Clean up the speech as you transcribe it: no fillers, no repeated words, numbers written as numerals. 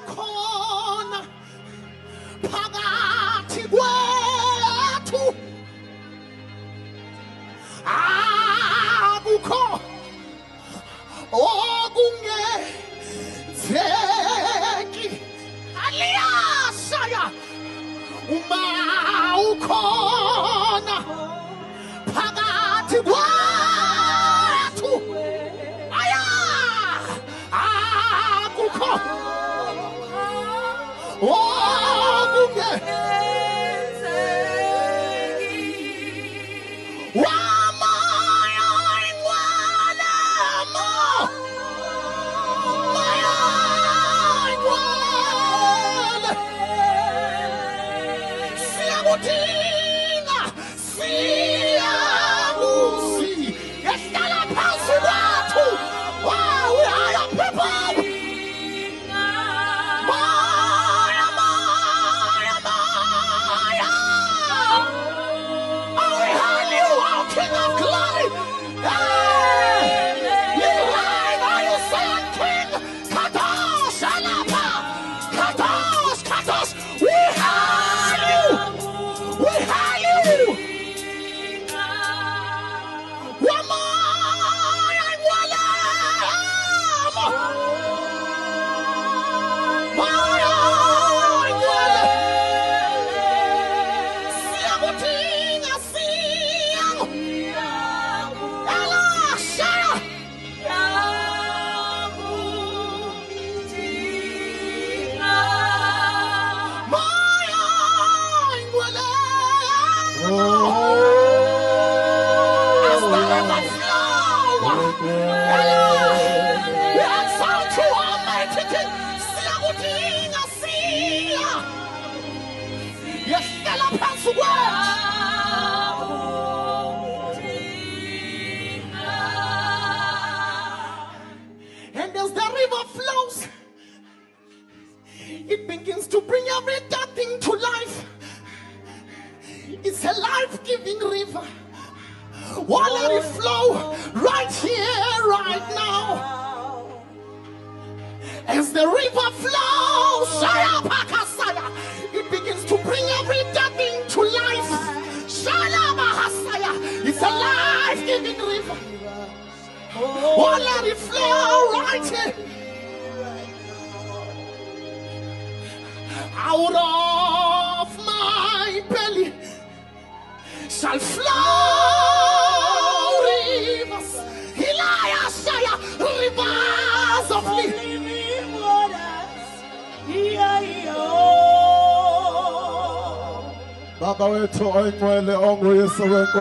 ukhona phakathi kwethu akukho okungenzeki aliyashaya uma ukhona phakathi kwethu aya akukho And as the river flows, it begins to bring every dead thing to life. It's a life-giving river. Why let it flow right here, right now? As the river flows, it begins to bring every dead thing to life. It's a life-giving river. Why let it flow right here? Out of my belly shall flow rivers, rivers of living waters. Baba wetu oinwele ongu Yesu weko.